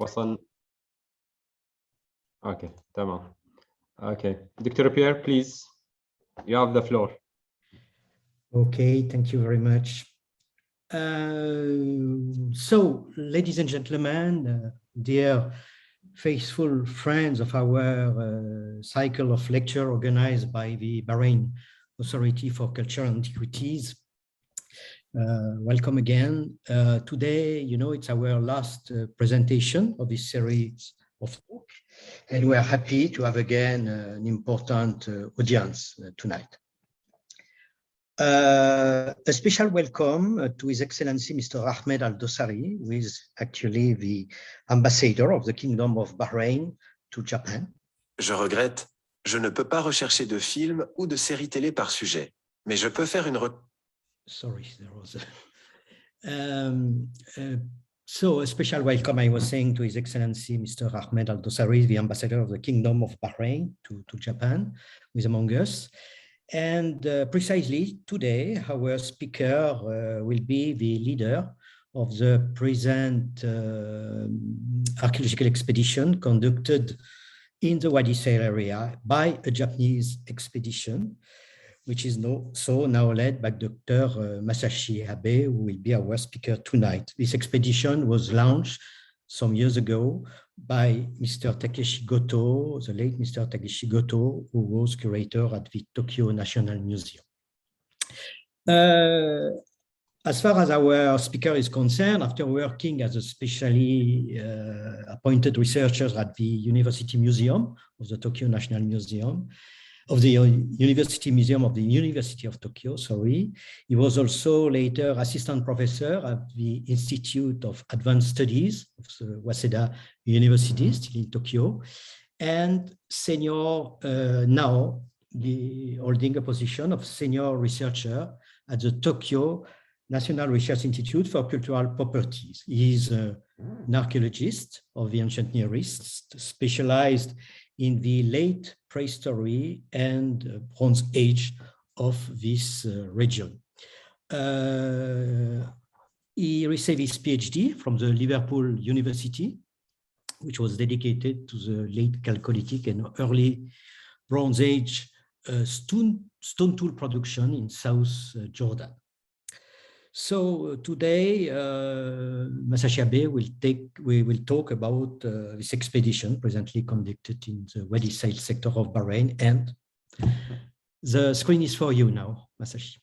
وصل. اوكي تمام. اوكي دكتور بيير please you have the floor. Okay, thank you very much. So, ladies and gentlemen, dear faithful friends of our cycle of lecture organized by the Bahrain Authority for Cultural Antiquities, welcome again. Today, you know, it's our last presentation of this series of talks, and we are happy to have again an important audience tonight. A special welcome to His Excellency Mr. Ahmed Al-Dosari, who is actually the ambassador of the Kingdom of Bahrain to Japan. Je regrette, je ne peux pas rechercher de films ou de séries télé par sujet, mais je peux faire une Sorry, there was so a special welcome, I was saying, to His Excellency Mr. Ahmed Al-Dosari, the ambassador of the Kingdom of Bahrain to Japan, who is among us. And precisely today, our speaker will be the leader of the present archaeological expedition conducted in the Wadi Sail area by a Japanese expedition, which is now led by Dr. Masashi Abe, who will be our speaker tonight. This expedition was launched some years ago by Mr. Takeshi Goto, the late Mr. Takeshi Goto, who was curator at the Tokyo National Museum. As far as our speaker is concerned, after working as a specially appointed researcher at the University Museum of the Tokyo National Museum, of the University Museum of the University of Tokyo, sorry. He was also later assistant professor at the Institute of Advanced Studies of the Waseda University, still in Tokyo, and senior, now holding a position of senior researcher at the Tokyo National Research Institute for Cultural Properties. He is an archaeologist of the ancient Near East, specialized in the late prehistory and Bronze Age of this region. He received his PhD from the Liverpool University, which was dedicated to the late Chalcolithic and early Bronze Age stone tool production in South Jordan. So today, Masashi Abe will talk about this expedition presently conducted in the Wadi Sail sector of Bahrain, and the screen is for you now, Masashi.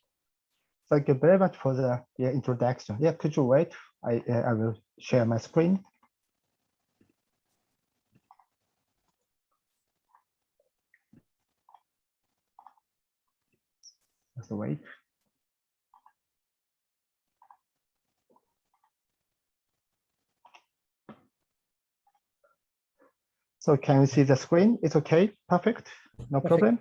Thank you very much for the introduction. Yeah, could you wait? I will share my screen. Just wait. So can you see the screen? It's okay, perfect, no problem.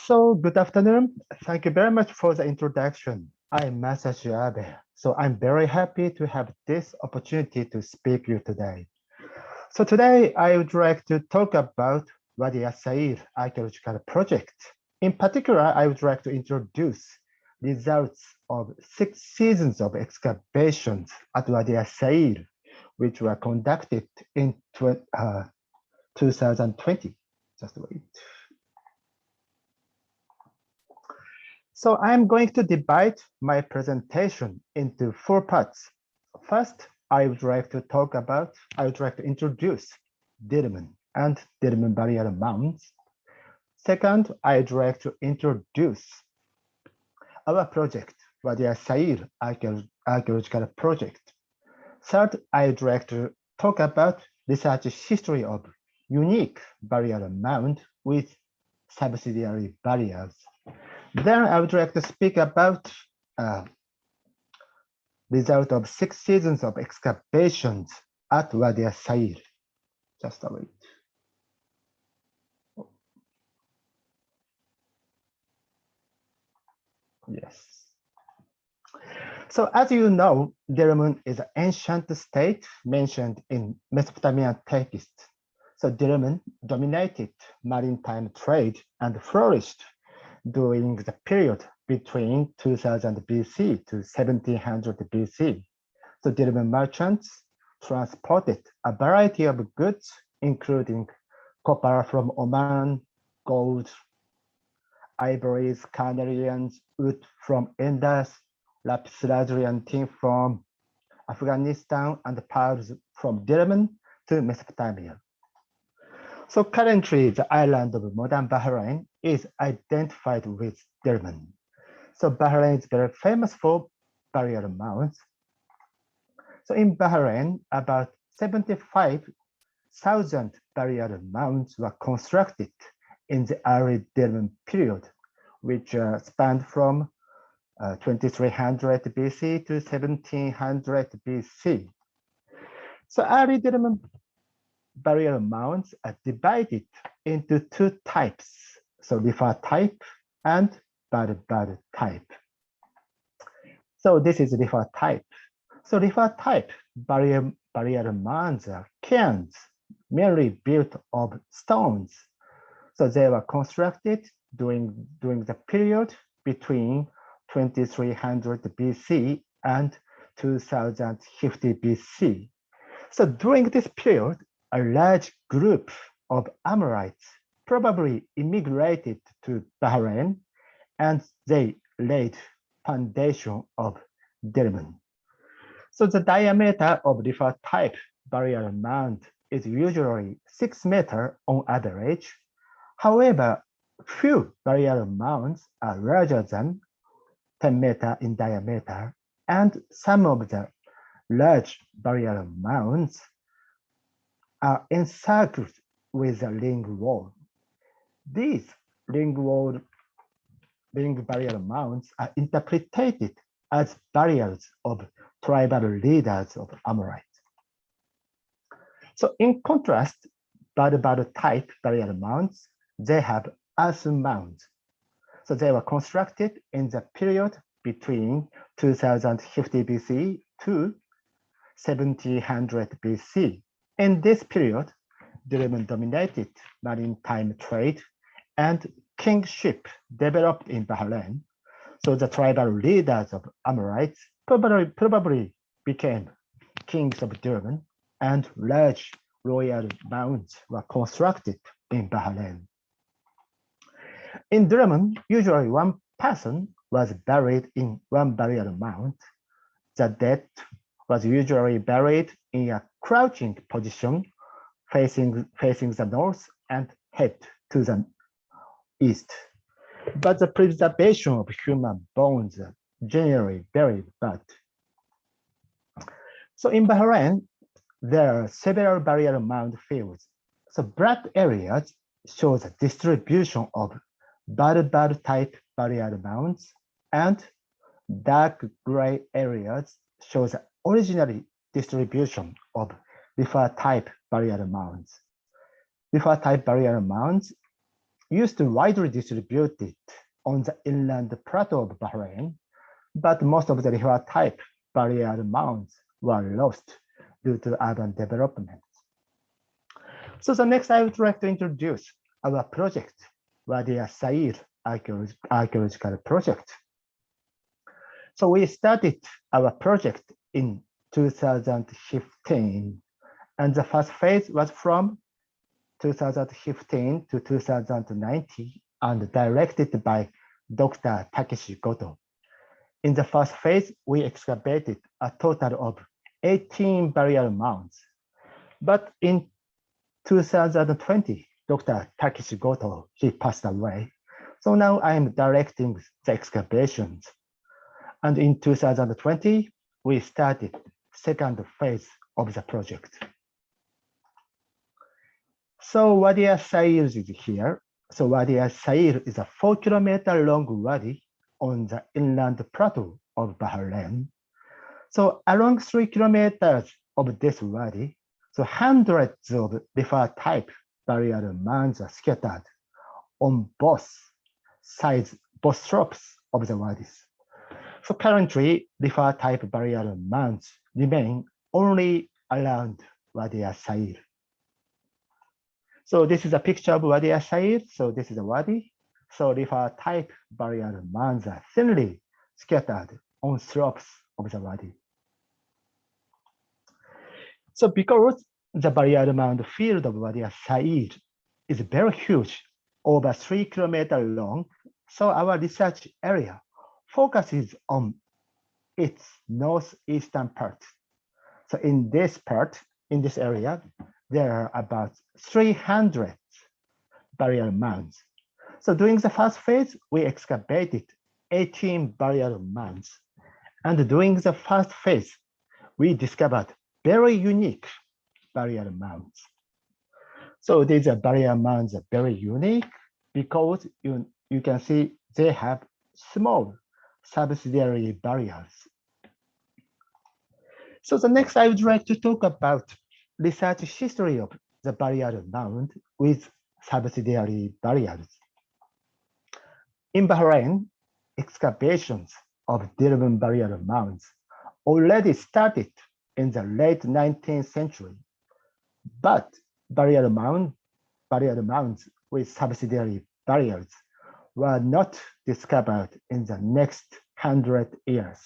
So good afternoon. Thank you very much for the introduction. I'm Masashi Abe. So I'm very happy to have this opportunity to speak to you today. So today I would like to talk about Wadi Sail archaeological project. In particular, I would like to introduce results of 6 seasons of excavations at Wadi Sail, which were conducted in 2020. Just wait. So I'm going to divide my presentation into 4 parts. First, I would like to introduce Dirman and Dirman barrier mounds. Second, I'd like to introduce our project, Wadi Sail archaeological project. Third, I'd like to talk about research history of unique barrier mound with subsidiary barriers. Then I would like to speak about result of 6 seasons of excavations at Wadi Sail. Just a wait. Yes. So as you know, Dirman is an ancient state mentioned in Mesopotamian texts. So Dirman dominated maritime trade and flourished during the period between 2000 BC to 1700 BC. So Dirman merchants transported a variety of goods, including copper from Oman, gold, ivories, carnelians, wood from Indus, lapis lazuli and tin from Afghanistan, and pearls from Yemen to Mesopotamia. So currently, the island of modern Bahrain is identified with Yemen. So Bahrain is very famous for burial mounds. So in Bahrain, about 75,000 burial mounds were constructed in the early Yemen period, which spanned from 2300 BC to 1700 BC. So early Yemen burial mounds are divided into two types, so Rifa type and Bad type. So this is Rifa type. So Rifa type burial mounds are cairns, mainly built of stones. So they were constructed during the period between 2300 BC and 2050 BC. So during this period, a large group of Amorites probably immigrated to Bahrain, and they laid foundation of Yemen. So the diameter of Rifa type burial mound is usually 6 meters on average. However, few burial mounds are larger than 10 meters in diameter, and some of the large burial mounds are encircled with a ring wall. These ring burial mounds are interpreted as burials of tribal leaders of Amorites. So in contrast, Bad type burial mounds, they have earthen mounds. So they were constructed in the period between 2050 BC to 1700 BC. In this period, Yemen dominated maritime trade and kingship developed in Bahrain. So the tribal leaders of Amorites probably became kings of Yemen, and large royal mounds were constructed in Bahrain. In Yemen, usually one person was buried in one burial mound. The dead was usually buried in a crouching position, facing the north and head to the east. But the preservation of human bones are generally very bad. So in Bahrain, there are several burial mound fields. So black areas show the distribution of Bad type burial mounds, and dark gray areas show the original distribution of Rifa type burial mounds. Rifa type burial mounds used to widely distributed on the inland plateau of Bahrain, but most of the Rifa type burial mounds were lost due to urban development. So the next I would like to introduce our project, Wadi السيل archaeological project. So we started our project in 2015, and the first phase was from 2015 to 2019 and directed by Dr. Takeshi Goto. In the first phase, we excavated a total of 18 burial mounds. But in 2020, Dr. Takeshi Goto, he passed away. So now I am directing the excavations. And in 2020, we started second phase of the project. So Wadi al-Sail is here. So Wadi al-Sail is a 4-kilometer long wadi on the inland plateau of Bahrain. So along 3 kilometers of this wadi, so hundreds of Rifa type burial mounds are scattered on both sides, both slopes of the wadis. So currently, Rifa type burial mounds remain only around Wadi al-Sail. So this is a picture of Wadi al-Sail. So this is a wadi. So Rifa type burial mounds are thinly scattered on slopes of the wadi. So because the barrier mound field of Wadi Said is very huge, over 3 kilometers long, so our research area focuses on its northeastern part. So in this part, in this area, there are about 300 barrier mounds. So during the first phase, we excavated 18 barrier mounds. And during the first phase, we discovered very unique barrier mounds. So these barrier mounds are very unique because you can see they have small subsidiary barriers. So the next, I would like to talk about research history of the barrier mound with subsidiary barriers. In Bahrain, excavations of Dirban barrier mounds already started in the late 19th century, but barrier mounds with subsidiary barriers were not discovered in the next 100 years.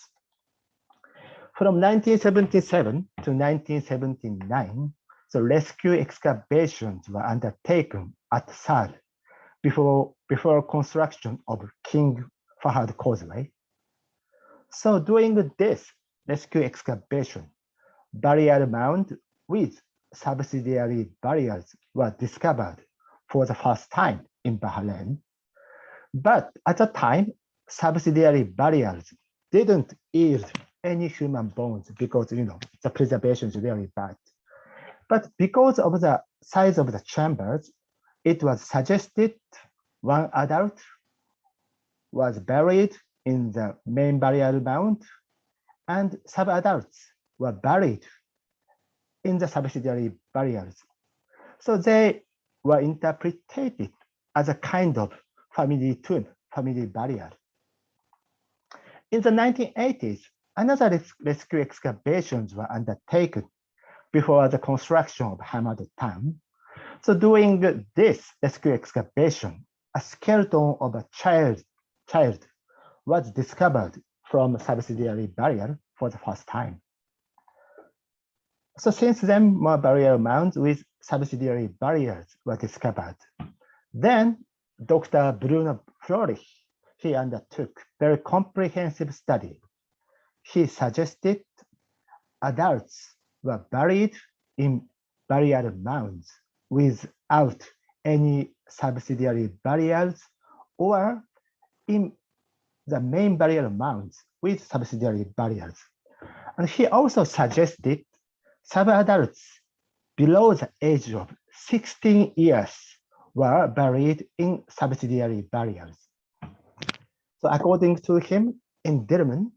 From 1977 to 1979, the rescue excavations were undertaken at Sal before construction of King Fahad Causeway. So during this rescue excavation, barrier mound with subsidiary barriers were discovered for the first time in Bahrain. But at the time, subsidiary barriers didn't yield any human bones because the preservation is very bad. But because of the size of the chambers, it was suggested one adult was buried in the main barrier mound and sub-adults were buried in the subsidiary barriers. So they were interpreted as a kind of family tomb, family barrier. In the 1980s, another rescue excavations were undertaken before the construction of Hamad town. So during this rescue excavation, a skeleton of a child was discovered from subsidiary barrier for the first time. So since then, more barrier mounds with subsidiary barriers were discovered. Then Dr. Bruno Florich, he undertook very comprehensive study. He suggested adults were buried in barrier mounds without any subsidiary barriers or in the main barrier mounds with subsidiary barriers. And he also suggested sub-adults below the age of 16 years were buried in subsidiary barriers. So according to him, in Dirman,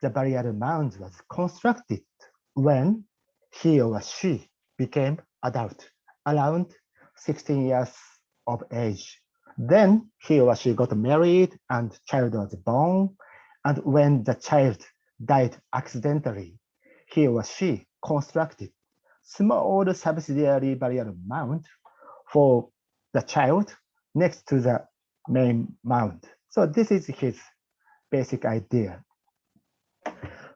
the barrier mound was constructed when he or she became adult, around 16 years of age. Then he or she got married and child was born. And when the child died accidentally, he or she constructed small subsidiary barrier mound for the child next to the main mound. So this is his basic idea.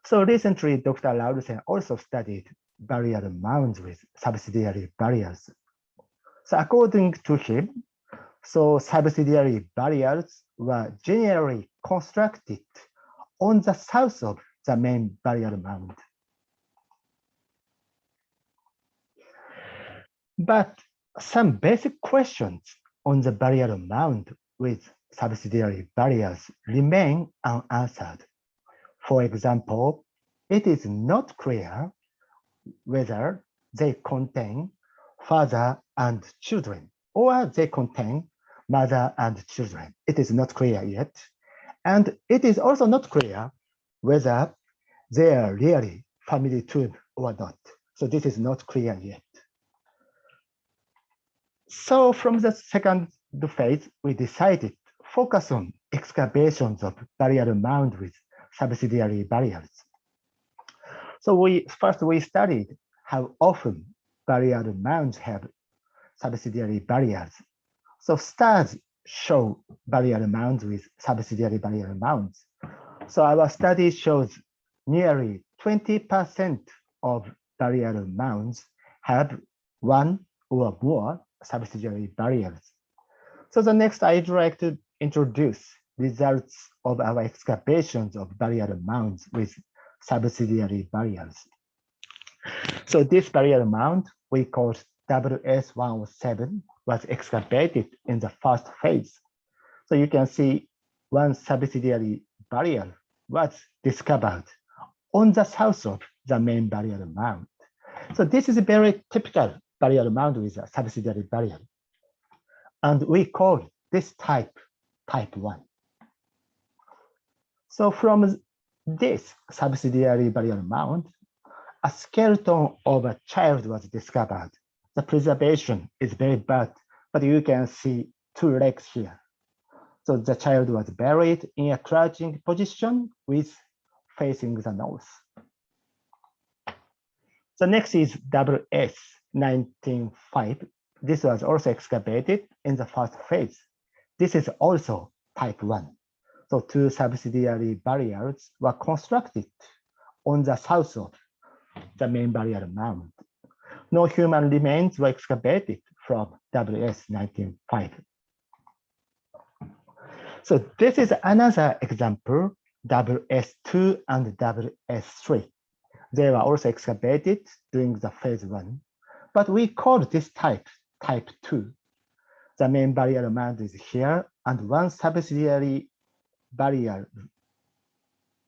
So recently, Dr. Laursen also studied barrier mounds with subsidiary barriers. So according to him, so subsidiary barriers were generally constructed on the south of the main barrier mound. But some basic questions on the barrier mound with subsidiary barriers remain unanswered. For example, it is not clear whether they contain father and children or they contain mother and children. It is not clear yet. And it is also not clear whether they are really family tomb or not. So this is not clear yet. So from the second phase, we decided to focus on excavations of barrier mound with subsidiary barriers. So first we studied how often barrier mounds have subsidiary barriers. So stars show barrier mounds with subsidiary barrier mounds. So our study shows nearly 20% of barrier mounds have one or more subsidiary barriers. So the next I'd like to introduce results of our excavations of barrier mounds with subsidiary barriers. So this barrier mound we called WS107 was excavated in the first phase. So you can see one subsidiary barrier was discovered on the south of the main barrier mound. So this is a very typical barrier mound with a subsidiary barrier. And we call this type 1. So from this subsidiary barrier mound, a skeleton of a child was discovered. The preservation is very bad, but you can see 2 legs here. So the child was buried in a crouching position with facing the nose. The next is WS195. This was also excavated in the first phase. This is also type 1. So 2 subsidiary barriers were constructed on the south of the main barrier mound. No human remains were excavated from WS195. So this is another example, WS2 and WS3. They were also excavated during the phase 1, but we call this type 2. The main barrier mound is here, and one subsidiary barrier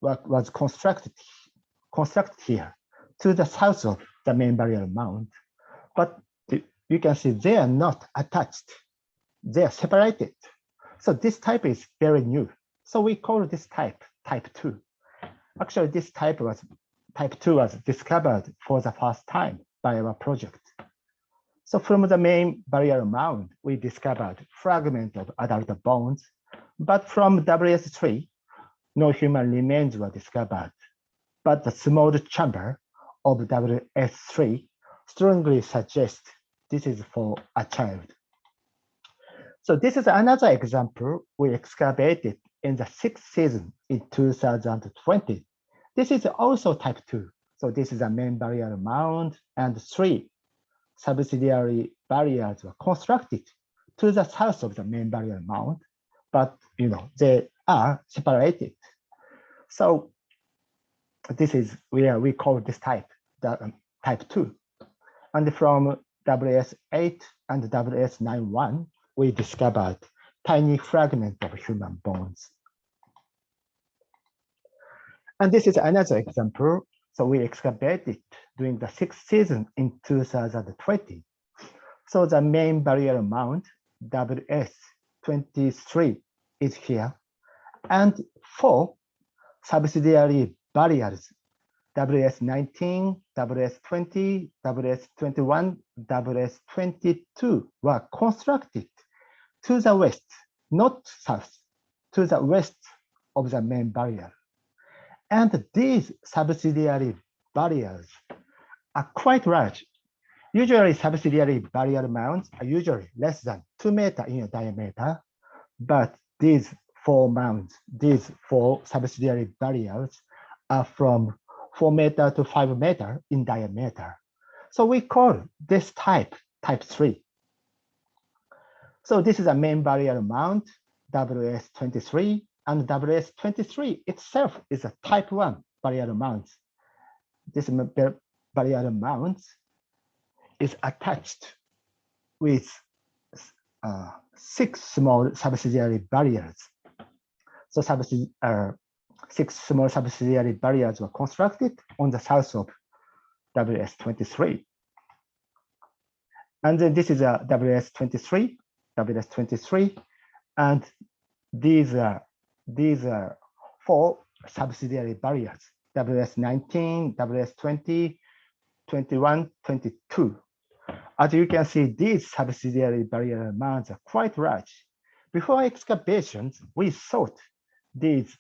was constructed here to the south of the main barrier mound. But you can see they are not attached. They are separated. So this type is very new. So we call this type 2. Actually, this type 2 was discovered for the first time by our project. So from the main barrier mound, we discovered fragments of adult bones, but from WS3, no human remains were discovered. But the small chamber of WS3 strongly suggests this is for a child. So this is another example we excavated in the 6th season in 2020. This is also type 2. So this is a main barrier mound, and 3 subsidiary barriers were constructed to the south of the main barrier mound, but they are separated. So this is where we call this type type 2. And from WS8 and WS91, we discovered tiny fragments of human bones. And this is another example. So we excavated during the 6th season in 2020. So the main barrier mound, WS23, is here, and 4 subsidiary barriers, WS19, WS20, WS21, WS22 were constructed to the west, not south, to the west of the main barrier. And these subsidiary barriers are quite large. Usually subsidiary barrier mounds are usually less than 2 meters in diameter, but these 4 mounds, these 4 subsidiary barriers are from 4 meters to 5 meters in diameter. So we call this type 3. So this is a main barrier mound, WS23, and WS23 itself is a type 1 barrier mound. This barrier mound is attached with 6 small subsidiary barriers. So 6 small subsidiary barriers were constructed on the south of WS23. And then this is a WS23, and these are 4 subsidiary barriers, WS19, WS20, 21, 22. As you can see, these subsidiary barrier mounds are quite large. Before excavations, we thought these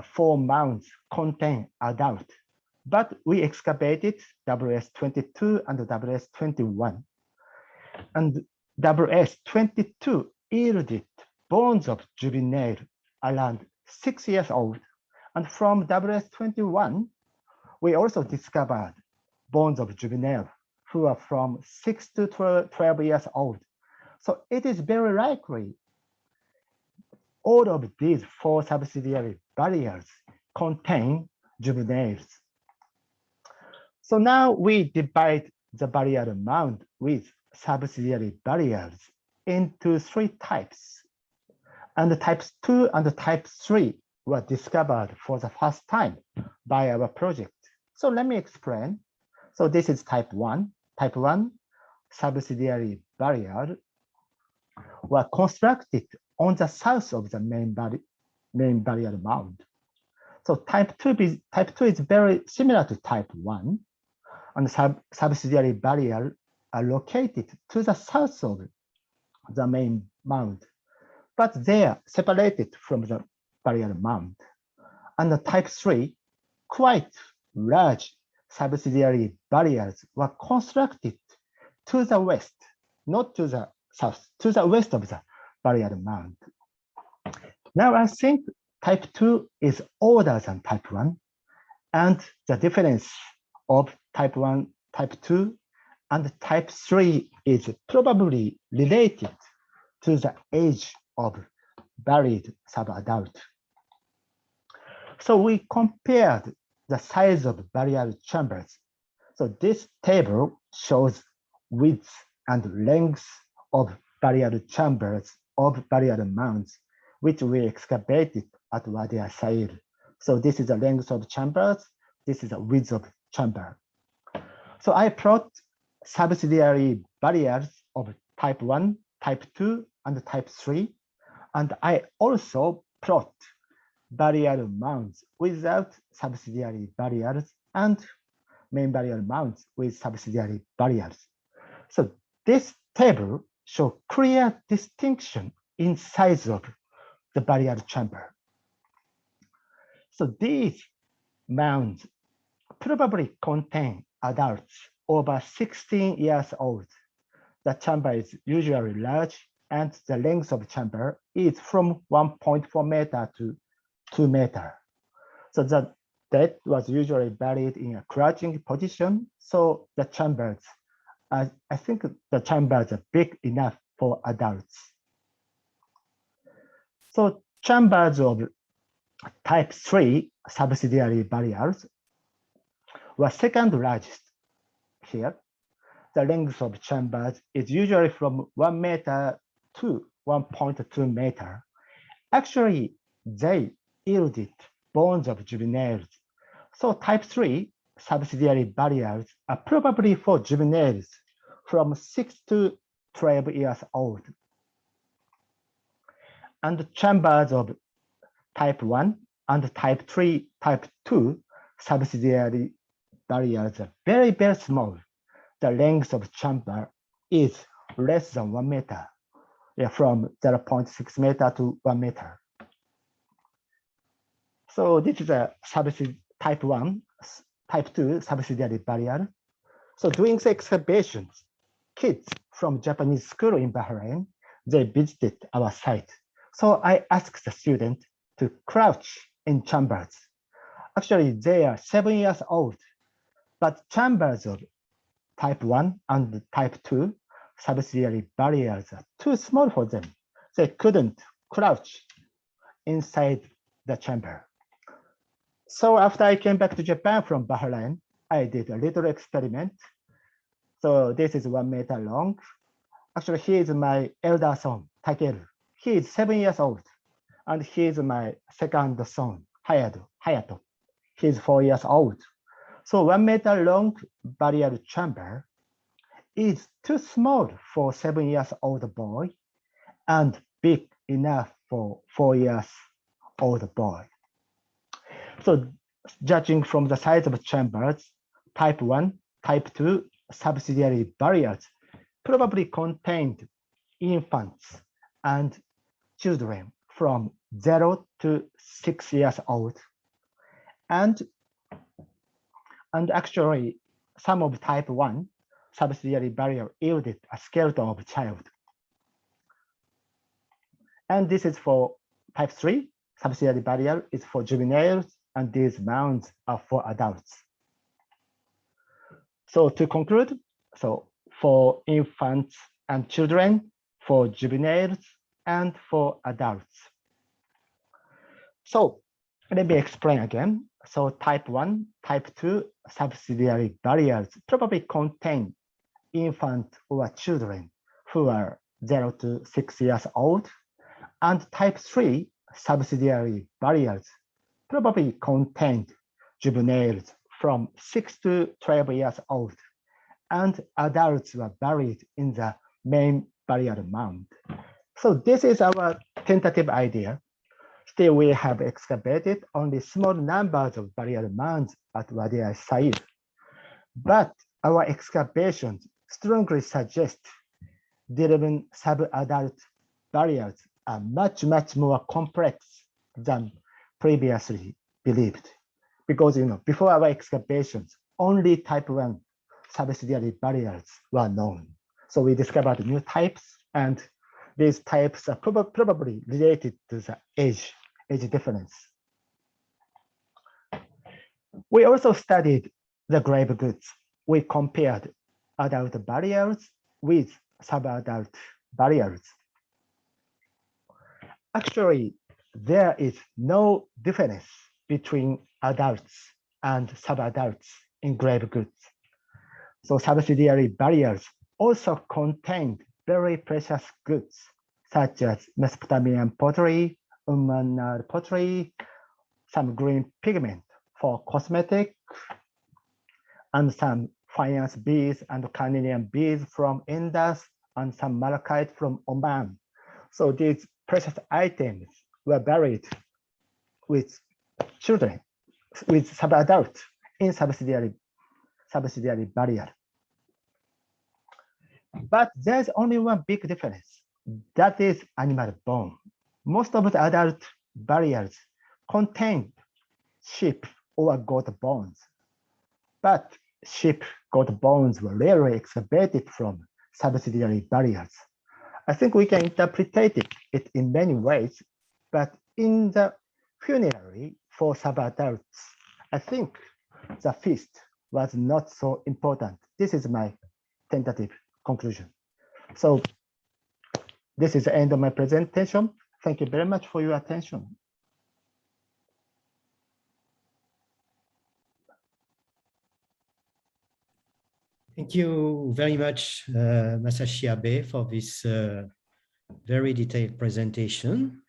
4 mounds contain adult, but we excavated WS22 and WS21. And WS22 yielded bones of juvenile around 6 years old. And from WS21, we also discovered bones of juveniles who are from 6 to 12 years old. So it is very likely all of these 4 subsidiary barriers contain juveniles. So now we divide the barrier mound with subsidiary barriers into 3 types. And the types 2 and the type 3 were discovered for the first time by our project. So let me explain. So this is type 1. Type 1 subsidiary barrier were constructed on the south of the main barrier mound. So type 2 is very similar to type 1, and subsidiary barriers are located to the south of the main mound, but they are separated from the barrier mound. And the type 3, quite large subsidiary barriers were constructed to the west, not to the south, to the west of the barrier mound. Now I think type 2 is older than type 1, and the difference of type 1, type 2, and type 3 is probably related to the age of buried subadult. So we compared the size of barrier chambers. So this table shows width and length of barrier chambers of barrier mounds, which we excavated at Wadi Sail. So this is the length of chambers, this is the width of chamber. So I plot subsidiary barriers of type 1, type 2, and type 3. And I also plot barrier mounds without subsidiary barriers and main barrier mounds with subsidiary barriers. So this table shows clear distinction in size of the barrier chamber. So these mounds probably contain adults over 16 years old. The chamber is usually large, and the length of chamber is from 1.4 meter to 2 meter. So the dead was usually buried in a crouching position. So the chambers, I think the chambers are big enough for adults. So chambers of type 3 subsidiary barriers were second largest here. The length of chambers is usually from 1 meter to 1.2 meter. Actually, they yielded bones of juveniles. So type 3 subsidiary barriers are probably for juveniles from 6 to 12 years old. And the chambers of type 1 and type 3, type 2 subsidiary barriers are very, very small. The length of chamber is less than 1 meter, from 0.6 meter to 1 meter. So this is a type 1, type 2 subsidiary barrier. So doing the excavations, kids from Japanese school in Bahrain, they visited our site. So I asked the student to crouch in chambers. Actually, they are 7 years old, but chambers of type 1 and type 2 subsidiary barriers are too small for them. They couldn't crouch inside the chamber. So after I came back to Japan from Bahrain, I did a little experiment. So this is 1 meter long. Actually, he is my elder son, Takeru. He is 7 years old. And he is my second son, Hayato. He is 4 years old. So 1 meter long barrier chamber is too small for 7 years old boy and big enough for 4 years old boy. So judging from the size of chambers, type 1, type 2 subsidiary barriers probably contained infants and children from 0 to 6 years old. And actually, some of type 1 subsidiary barrier yielded a skeleton of a child. And this is for type 3 subsidiary barrier is for juveniles, and these mounds are for adults. So to conclude, so for infants and children, for juveniles, and for adults. So let me explain again. So type 1, type 2 subsidiary barriers probably contain infant or children who are 0 to 6 years old, and type 3 subsidiary barriers probably contained juveniles from 6 to 12 years old, and adults were buried in the main barrier mound. So this is our tentative idea. Still, we have excavated only small numbers of barrier mounds at Wadi al-Sail. But our excavations strongly suggest Dirman sub-adult barriers are much more complex than previously believed. Because before our excavations, only type 1 subsidiary barriers were known. So we discovered new types, and these types are probably related to the age difference. We also studied the grave goods. We compared adult barriers with sub-adult barriers. Actually, there is no difference between adults and sub-adults in grave goods. So subsidiary barriers also contained very precious goods, such as Mesopotamian pottery, Umman pottery, some green pigment for cosmetic, and some faience beads and carnelian beads from Indus, and some malachite from Oman. So these precious items were buried with children, with sub-adults in subsidiary barrier. But there's only one big difference. That is animal bone. Most of the adult barriers contained sheep or goat bones. But sheep, goat bones were rarely excavated from subsidiary barriers. I think we can interpret it in many ways, but in the funerary for sub-adults, I think the feast was not so important. This is my tentative conclusion. So this is the end of my presentation. Thank you very much for your attention. Thank you very much, Masashi Abe, for this very detailed presentation.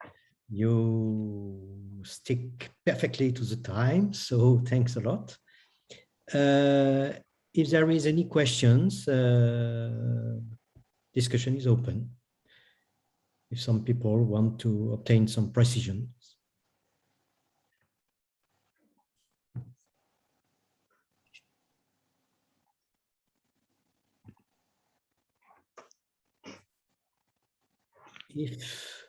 You stick perfectly to the time, so thanks a lot. If there is any questions, discussion is open. If some people want to obtain some precision. If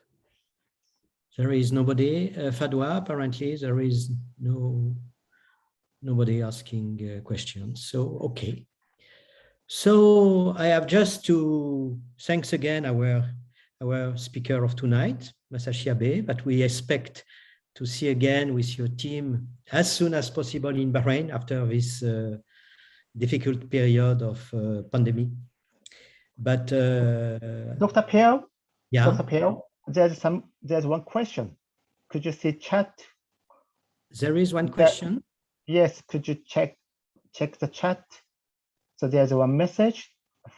there is nobody, Fadwa, apparently there is nobody asking questions. So, okay. So I have just to thanks again our speaker of tonight, Masashi Abe, but we expect to see again with your team as soon as possible in Bahrain after this difficult period of pandemic. But Dr. Pierre, yeah, Dr. Pierre, there's one question. Could you see chat? There is one question. Yes, could you check the chat? So there's one message.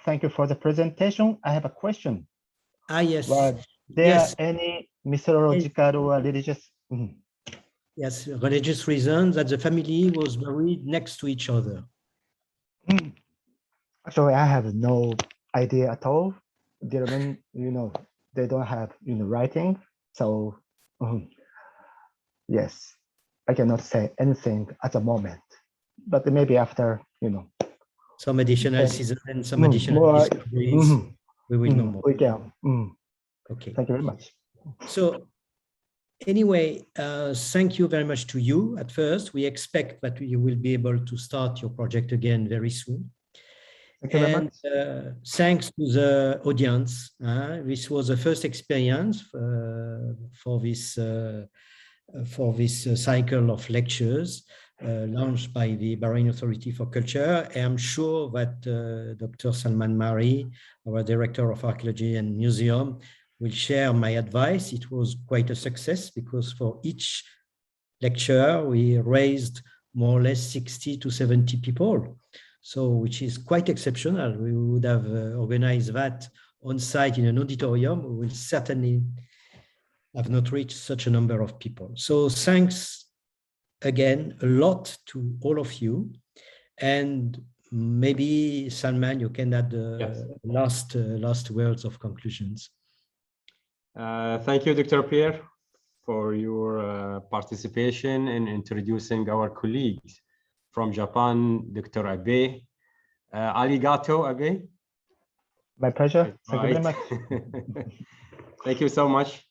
Thank you for the presentation. I have a question. Ah, yes. Were there any mythological or religious? Yes, religious reasons that the family was buried next to each other. Actually, I have no idea at all. German, they don't have writing. So yes, I cannot say anything at the moment. But maybe after some additional season and some additional discoveries, we will know more. We can. Okay. Thank you very much. So anyway, thank you very much to you at first. We expect that you will be able to start your project again very soon. Thank you very much. Thanks to the audience. This was the first experience for this cycle of lectures. launched by the Bahrain Authority for Culture. I'm sure that Dr. Salman Mari, our Director of Archaeology and Museum, will share my advice. It was quite a success because for each lecture, we raised more or less 60 to 70 people. So, which is quite exceptional. We would have organized that on site in an auditorium. We will certainly have not reached such a number of people. So thanks again a lot to all of you. And maybe Salman, you can add last words of conclusions. Thank you, Dr. Pierre, for your participation in introducing our colleagues from Japan, Dr. Abe. Arigato, Abe. My pleasure. Thank you very much. Thank you so much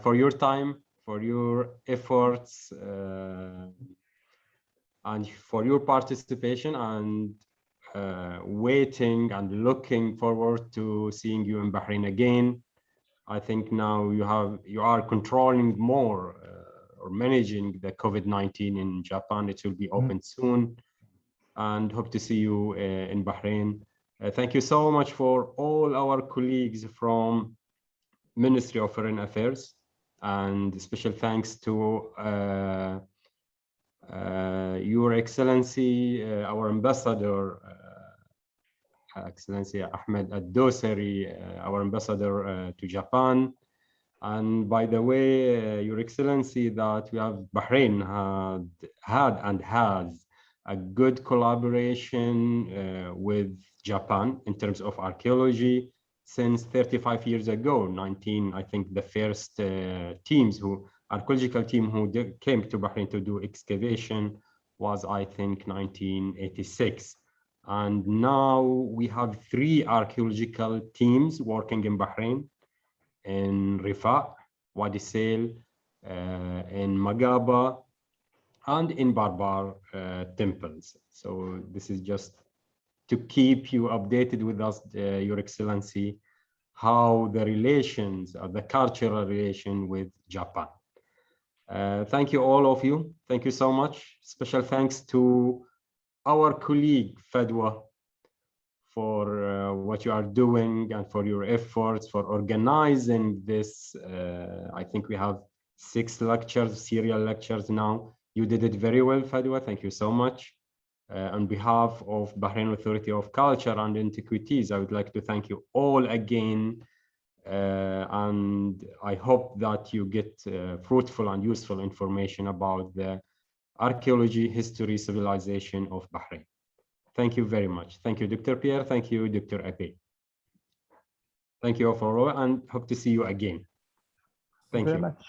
for your time, for your efforts, and for your participation, and waiting and looking forward to seeing you in Bahrain again. I think now you are controlling more or managing the COVID-19 in Japan. It will be open soon, and hope to see you in Bahrain. Thank you so much for all our colleagues from Ministry of Foreign Affairs, and special thanks to Your Excellency, our Ambassador, Excellency Ahmed Ad-Dosari, our Ambassador to Japan. And by the way, Your Excellency, that we have Bahrain had and has a good collaboration with Japan in terms of archaeology since 35 years ago. I think the first archaeological team who came to Bahrain to do excavation was, I think, 1986. And now we have 3 archaeological teams working in Bahrain, in Rifa, Wadi Sail, in Magaba, and in Barbar temples. So this is just to keep you updated with us, Your Excellency, how the relations, the cultural relation with Japan. Thank you, all of you. Thank you so much. Special thanks to our colleague, Fadwa, for what you are doing and for your efforts, for organizing this. I think we have 6 lectures, serial lectures now. You did it very well, Fadwa. Thank you so much. On behalf of Bahrain Authority of Culture and Antiquities, I would like to thank you all again. And I hope that you get fruitful and useful information about the archaeology, history, civilization of Bahrain. Thank you very much. Thank you, Dr. Pierre. Thank you, Dr. Abe. Thank you all for all, and hope to see you again. Thank you very much.